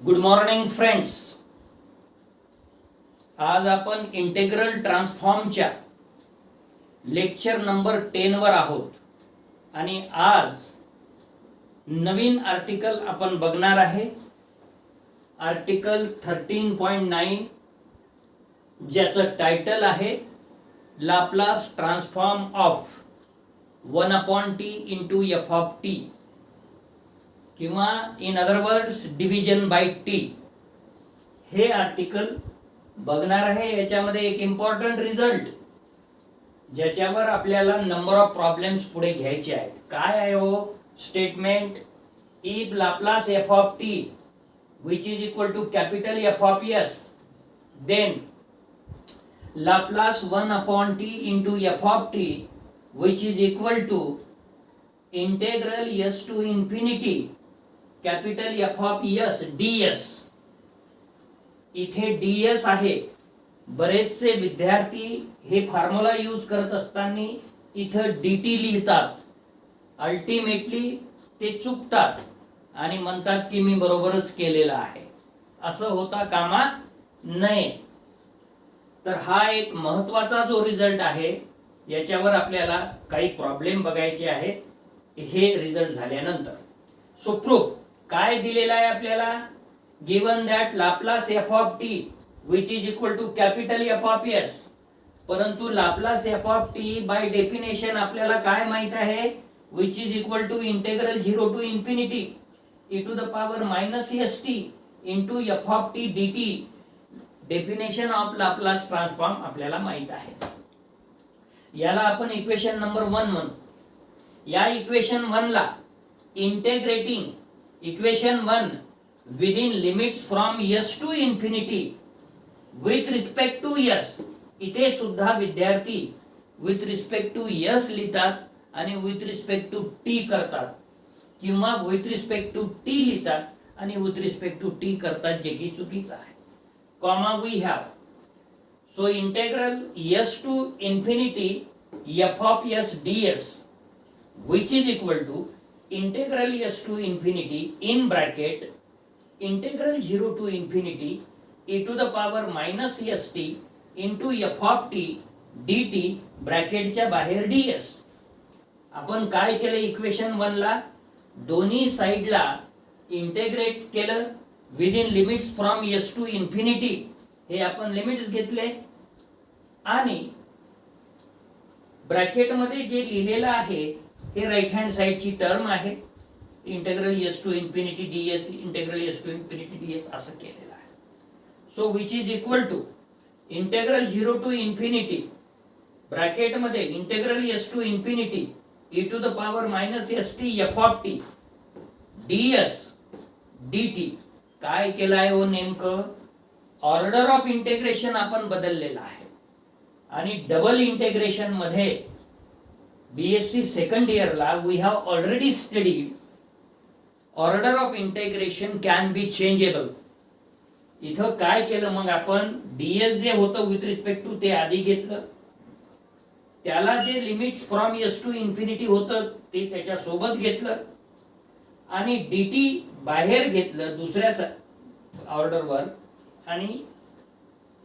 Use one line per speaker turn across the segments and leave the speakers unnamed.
Good morning friends. आज आपण integral ट्रान्सफॉर्मच्या lecture number 10 वर आहोत आणि आज नवीन आर्टिकल आपण बघणार आहे. आर्टिकल 13.9 ज्याचं टायटल आहे Laplace transform of 1/t into F of T किंवा in other words division by T. हे आर्टिकल बघणार आहे. याच्यामध्ये एक इम्पॉर्टंट रिझल्ट ज्याच्यावर आपल्याला नंबर ऑफ प्रॉब्लेम्स पुढे घ्यायचे आहेत. काय आहे हो statement? If Laplace F of T which is equal to capital F of s then Laplace 1/t into F of T which is equal to integral S to infinity capital F of s ds. इथे ds आहे. बरेचसे विद्यार्थी हे formula use करत असताना इथं dt लिहितात. Ultimately ते चुकतात आणि म्हणतात की मी बरोबरच केलेलं आहे. असं होता कामा नये. तर हा एक महत्वाचा जो रिझल्ट आहे याच्यावर आपल्याला काही प्रॉब्लेम बघायचे आहेत हे रिझल्ट झाल्यानंतर. सो प्रूफ काय दिलेला आहे आपल्याला? Given that Laplace F of T which is equal to capital F of S. परंतु Laplace F of T by definition आपल्याला काय माहित आहे? Which is equal to integral 0 to infinity e to the power minus S T into F of T D T. Definition of Laplace transform आपल्याला माहित आहे. याला आपण इक्वेशन नंबर 1 म्हणू. या इक्वेशन 1 ला integrating equation 1 within limits from s to infinity with respect to s. इथे सुद्धा विद्यार्थी with respect to s लिहितात आणि with respect to t करतात किंवा with respect to t लिहितात आणि with respect to t करतात, जे की चुकीचं आहे. Comma we have. So integral s to infinity f of s ds which is equal to integral s to infinity in bracket integral 0 to infinity e to the power minus st into f of t dt ब्रॅकेटच्या बाहेर ds. आपण काय केलं? Equation 1 ला दोन्ही साइडला integrate केलं within limits from s to infinity. हे आपण लिमिट्स घेतले आणि ब्रॅकेट मध्ये जे लिहिलेलं आहे हे राइट हँड साइडची टर्म आहे. Integral S to infinity ds integral S to infinity ds असं केलेलं आहे. So which is equal to integral 0 to infinity bracket मध्ये integral S to infinity e to the power minus st f of t ds dt. काय केलं आहे हो नेमकं? Order of integration आपण बदललेला आहे आणि डबल इंटेग्रेशन मध्ये बीएससी सेकंड इयरला we have already studied order of integration can be changeable. इथं काय केलं मग आपण? ds जे होतं विथ रिस्पेक्ट टू ते आधी घेतलं, त्याला जे limits from s to infinity होतं ते त्याच्या सोबत घेतलं आणि dt बाहेर घेतलं दुसऱ्या ऑर्डरवर आणि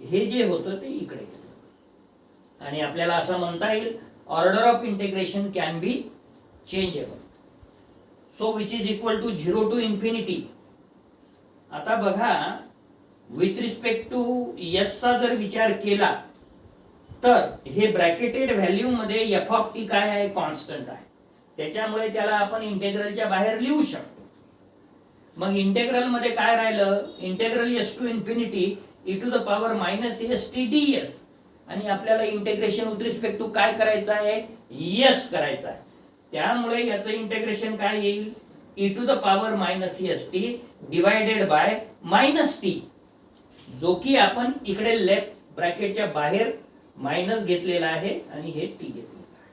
हे जे होतं ते इकडे घेतलं आणि आपल्याला असं म्हणता येईल order of integration can be changeable. So which is equal to 0 to infinity. आता बघा विथ रिस्पेक्ट टू एस चा जर विचार केला तर हे ब्रॅकेटेड व्हॅल्यू मध्ये एफ ऑफ टी काय आहे? कॉन्स्टंट आहे. त्याच्यामुळे त्याला आपण इंटेग्रलच्या बाहेर लिहू शकतो. मग इंटेग्रल मध्ये काय राहिलं? Integral S to infinity e to the power minus st ds आणि आपल्याला इंटेग्रेशन विथ रिस्पेक्ट टू काय करायचं आहे? s करायचं आहे. त्यामुळे याचं इंटेग्रेशन काय येईल? e to the power minus st divided by minus t, जो की आपण इकडे लेफ्ट ब्रॅकेटच्या बाहेर मायनस घेतलेला आहे आणि हे t घेतलेलं आहे.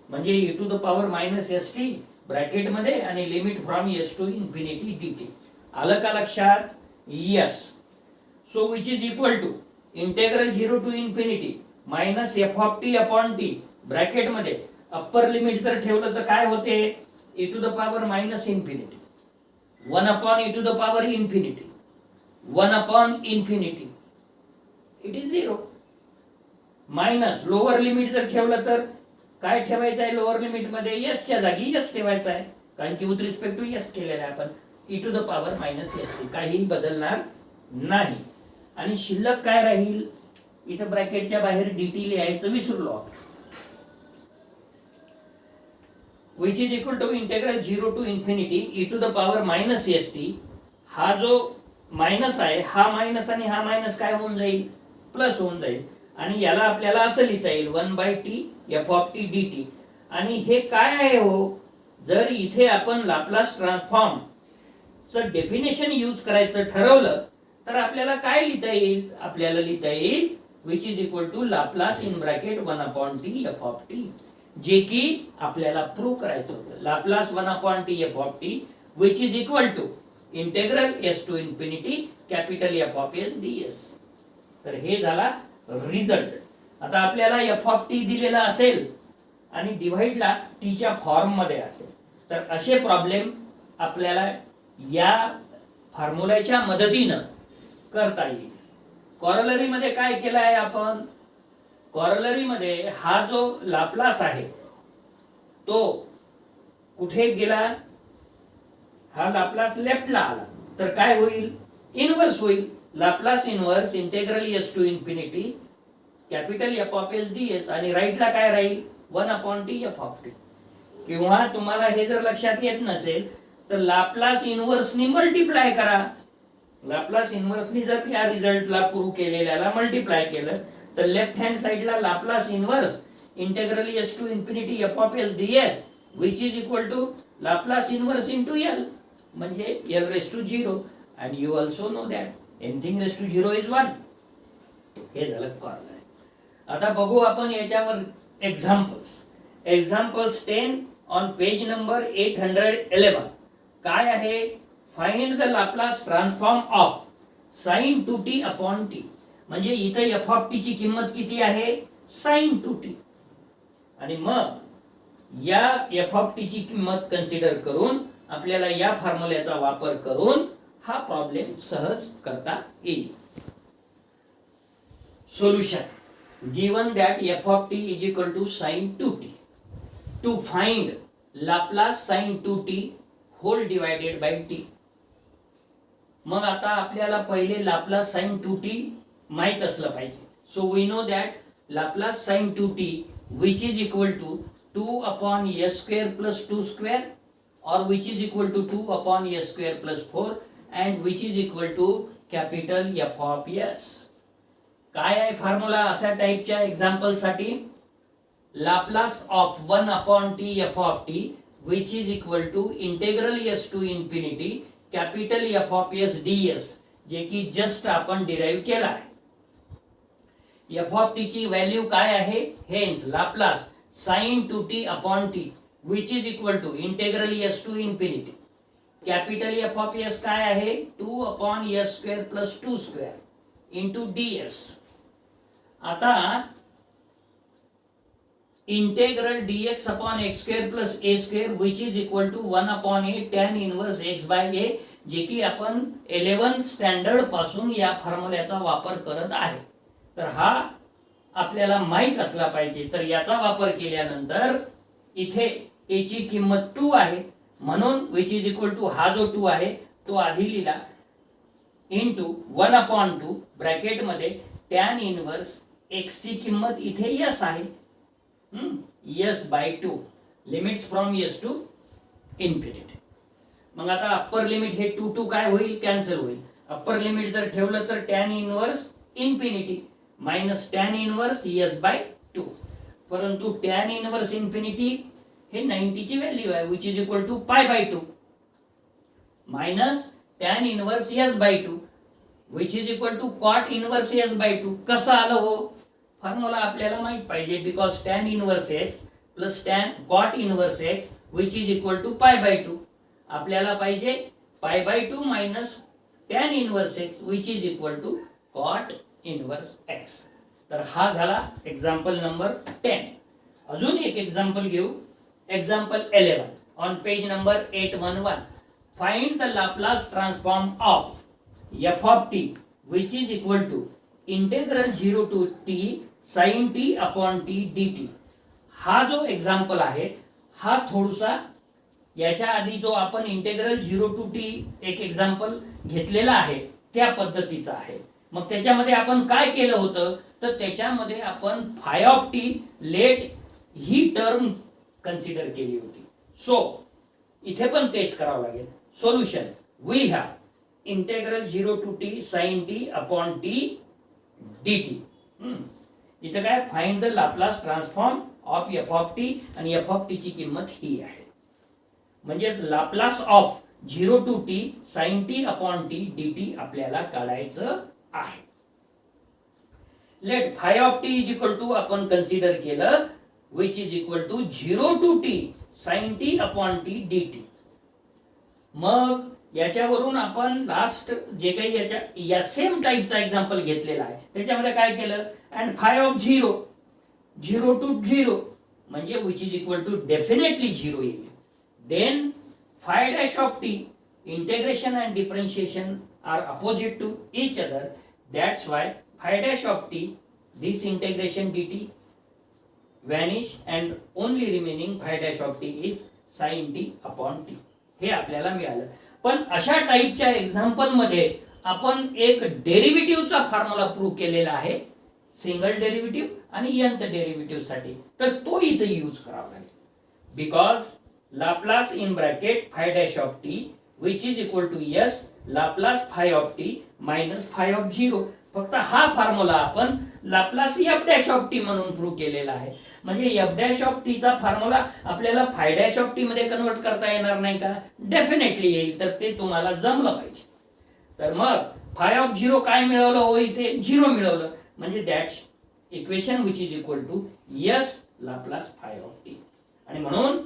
म्हणजे e to the power minus st bracket मध्ये आणि limit from s to infinity dt. आलं का लक्षात? Yes. So which is equal to integral 0 to infinity minus f of t upon t bracket मध्ये अप्पर लिमिट जर ठेवलं तर काय होते? e to the power minus infinity 1 upon e to the power infinity 1 upon infinity, it is 0. Minus lower limit जर ठेवलं तर काय ठेवायचं आहे? लोअर लिमिट मध्ये एस च्या जागी एस ठेवायचा आहे, कारण की विथ रिस्पेक्ट टू एस केलेला आहे आपण, e to the power minus S t, काहीही बदलणार नाही. आणि शिल्लक काय राहील? इथं ब्रॅकेटच्या बाहेर dt लिहायचं विसरलो आपण. which is equal to integral 0 to infinity e to the power minus st. हा जो मायनस आहे, हा मायनस आणि हा मायनस काय होऊन जाईल? प्लस होऊन जाईल. आणि याला आपल्याला असं लिहिता येईल 1/t f of t dt. आणि हे काय आहे हो? जर इथे आपण लाप्लास ट्रान्सफॉर्म च डेफिनेशन यूज करायचं ठरवलं तर आपल्याला काय लिहिता येईल? आपल्याला लिहिता येईल which is equal to Laplace in bracket 1/t f of t, जे की आपल्याला प्रूव्ह करायचं होतं. Laplace 1/t f of t which is equal to integral s to infinity capital f of s ds. तर हे झाला रिझल्ट. आता आपल्याला f of t दिलेला असेल आणि डिव्हाइडला t च्या फॉर्म मध्ये असेल तर असे प्रॉब्लेम आपल्याला या फॉर्म्युल्याच्या मदतीनं करता येईल. कॉरोलरी मध्ये काय केलं आहे आपण? कॉरोलरी मध्ये हा जो लाप्लास आहे तो कुठे गेला? हा लाप्लास लेफ्टला आला तर काय होईल? इनवर्स होईल. Laplace inverse integral s to infinity capital f of s ds. आणि राईटला काय राहील? 1/t f of t. किंवा तुम्हाला हे जर लक्षात येत नसेल तर लाप्लास इनवर्सनी मल्टिप्लाय करा. लाप्लास इनवर्सनी जर या रिझल्टला प्रूव्ह केलेल्याला मल्टिप्लाय केलं तर लेफ्ट हँड साइडला Laplace inverse integral s to infinity f of s ds which is equal to Laplace inverse into l, म्हणजे l raised to 0. and you also know that anything raised to 0 is 1. हे झालं corner. आता बघू आपण याच्यावर examples. Examples 10 on page number 811. काय आहे? Find the Laplace transform of sin 2t upon t. म्हणजे इथे f of t ची किंमत किती आहे? sin 2t. आणि मग या f of t ची किंमत कन्सिडर करून आपल्याला या फॉर्म्युल्याचा वापर करून हा प्रॉब्लेम सहज करता येईल. Solution. given that f of t is equal to sin 2t, to find Laplace sin 2t whole divided by t. मग आता आपल्याला पहिले लाप्लास sin 2t माहित असलं पाहिजे. So we know that Laplace sin 2t which is equal to 2 upon s square plus 2 square or which is equal to 2 upon s square plus 4 and which is equal to capital F of s. काय आहे formula अशा टाइपच्या example साठी? Laplace of 1/t f of t which is equal to integral s to infinity capital f of s ds, जे की just आपण derive केला आहे. f of t ची व्हॅल्यू काय आहे? Hence Laplace sin 2t upon t which is equal to integral s to infinity capital f of s काय आहे? 2 upon s square plus 2 square into ds. आता integral dx upon x square plus a square which is equal to 1 upon a tan inverse x by a, जे की आपण 11th standard पासून या फॉर्म्युल्याचा वापर करत आहे. तर हा आपल्याला माहित असला पाहिजे. तर याचा वापर केल्यानंतर इथे a ची किंमत 2 आहे म्हणून which is equal to हा जो 2 आहे तो आधी लिहिला into 1/2 ब्रॅकेट मध्ये tan इनवर्स x ची किंमत इथे s आहे, s by 2 limits from s to infinity. मग आता अप्पर लिमिट हे 2 काय होईल? कॅन्सल होईल. अप्पर लिमिट जर ठेवलं तर tan inverse infinity minus tan inverse s by 2. परंतु tan इनवर्स इन्फिनिटी हे 90 ची व्हॅल्यू आहे which is equal to pi by 2 minus tan inverse s by 2 which is equal to cot inverse s by 2. कसं आलं हो? Formula आपल्याला माहित पाहिजे because tan inverse x plus tan cot inverse x which is equal to pi by 2. आपल्याला पाहिजे pi by 2 minus tan inverse x which is equal to cot inverse x. तर हा झाला एक्झाम्पल नंबर 10. अजून एक एक्झाम्पल घेऊ. Example 11 on page number 811. Find the Laplace transform of f of T which is equal to integral 0 to t sine t upon t D t. हा जो example आहे हा थोडासा याच्या आधी जो आपण इंटेग्रल 0 टू टी एक एक्झाम्पल घेतलेला आहे त्या पद्धतीचा आहे. मग त्याच्यामध्ये आपण काय केलं होतं तर त्याच्यामध्ये आपण फाय ऑफ टी लेट ही टर्म कन्सिडर केली होती. सो इथे पण तेच करावं लागेल. Solution we have integral 0 to t sine t upon t D t. इथं काय find the Laplace transform of f of t आणि एफ ऑफ टी ची किंमत ही आहे. म्हणजे Laplace of 0 to t sine t upon t D t आपल्याला काढायचं आहे. Let phi of t is equal to आपण कन्सिडर केलं which is equal to 0 to t sine t upon t D t. मग याच्यावरून आपण लास्ट जे काही याच्या या सेम टाईपचा एक्झाम्पल घेतलेला आहे त्याच्यामध्ये काय केलं अँड फाय ऑफ 0 टू 0 म्हणजे which is equal to definitely 0 येईल. Then phi dash of t integration and differentiation are opposite to each other. That's why phi dash of t this integration d t vanish and only remaining phi dash of t is sine t upon t. हे आपल्याला मिळालं. पण अशा टाईपच्या example मध्ये आपण एक डेरिव्हेटिव्हचा formula prove केलेला आहे सिंगल डेरिव्हेटिव्ह आणि nth डेरिव्हेटिव्ह साठी. तर तो इथे यूज करावा लागेल. Because Laplace in bracket phi dash of T which is equal to s Laplace phi of t minus phi of 0. फक्त हा फॉर्म्युला आपण Laplace f dash of t म्हणून प्रूव्ह केलेला आहे. म्हणजे एफ डॅश ऑफ टी चा formula आपल्याला phi dash of t मध्ये कन्वर्ट करता येणार नाही का? डेफिनेटली येईल. तर ते तुम्हाला जमलं पाहिजे. तर मग फाय ऑफ 0 काय मिळवलं हो इथे 0 मिळवलं म्हणजे that's equation which is equal to s Laplace phi of t. आणि म्हणून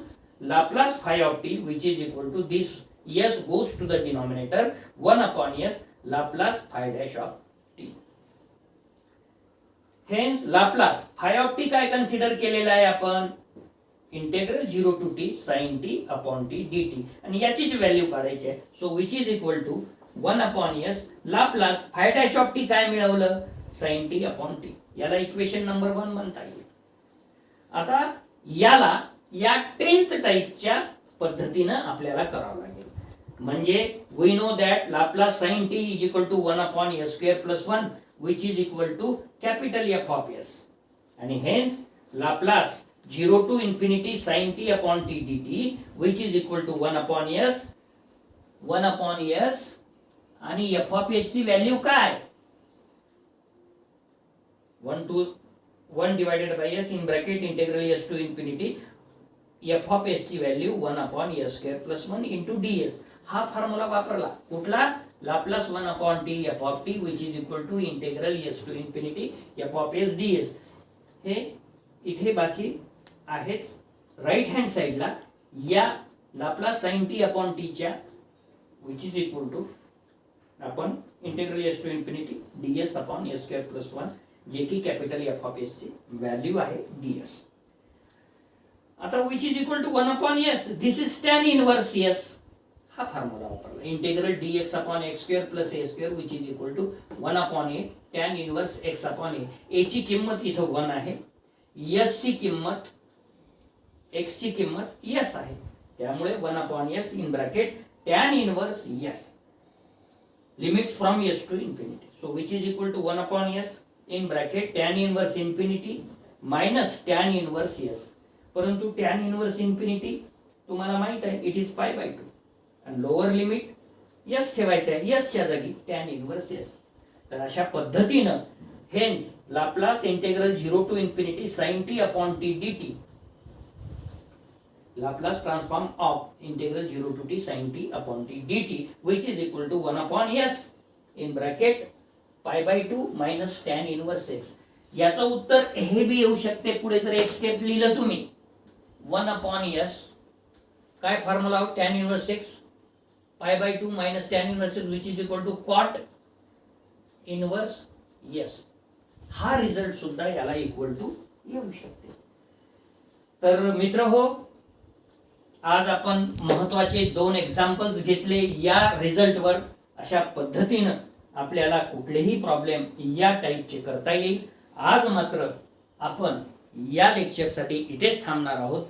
Laplace phi of T which is equal to this s goes to the denominator 1 upon s Laplace phi dash of t. Hence Laplace phi of t काय consider केलेला आहे आपण integral 0 to t sine t upon t D t आणि याचीच value काढायची आहे. So which is equal to 1 upon s Laplace phi dash of t काय मिळवलं साइन टी अपॉन टी. याला इक्वेशन नंबर 1 म्हणता येईल. आता याला या 10th टाईपच्या पद्धतीनं आपल्याला करावं लागेल. म्हणजे we know that Laplace sine t is equal to 1 upon s square plus 1 which is equal to capital F of s. आणि hence Laplace 0 to infinity sin t upon t dt which is equal to 1 upon s आणि f of s ची value काय 1 divided by s in bracket integral s to infinity f of s ची value 1 upon s square plus 1 into ds. हा formula वापरला कुठला Laplace 1 upon t f of T which is equal to integral S to infinity f of s d s. हे इथे बाकी आहेच. Right hand साइडला या लाप्लास साइन टी अपॉन टीच्या विच इज इक्वल टू आपण integral S to infinity d s upon s square plus 1 जे की कॅपिटल एफ ऑफ एस ची व्हॅल्यू आहे डी एस. आता which is equal to 1 upon s this is tan inverse s. हा formula वापरला integral dx upon x square plus a square which is equal to 1 upon a tan inverse x upon a. a ची किंमत इथं 1 आहे s ची किंमत x ची किंमत s आहे त्यामुळे 1 upon s in bracket tan inverse s limits from s to infinity. So which is equal to 1 upon s in bracket tan inverse infinity minus tan inverse s. परंतु tan inverse infinity तुम्हाला माहित आहे it is पाय by 2 आणि lower limit yes ठेवायचं आहे यसच्या जागी tan inverse yes. तर अशा पद्धतीनं hence Laplace integral 0 to infinity sine t upon t D t Laplace transform of integral 0 to t sine t upon t D t which is equal to 1 upon s in bracket pi by 2 minus tan inverse x. याचं उत्तर हे बी येऊ शकते पुढे जर एक step लिहिलं तुम्ही 1 अपॉन यस काय formula tan inverse x pi by 2 minus tan inverse which is equal to cot inverse s. हा रिझल्ट सुद्धा याला इक्वल टू येऊ शकते. तर मित्र हो आज आपण महत्वाचे 2 एक्झाम्पल्स घेतले या रिझल्टवर. अशा पद्धतीनं आपल्याला कुठलेही प्रॉब्लेम या टाईपचे करता येईल. आज मात्र आपण या लेक्चरसाठी इथेच थांबणार आहोत.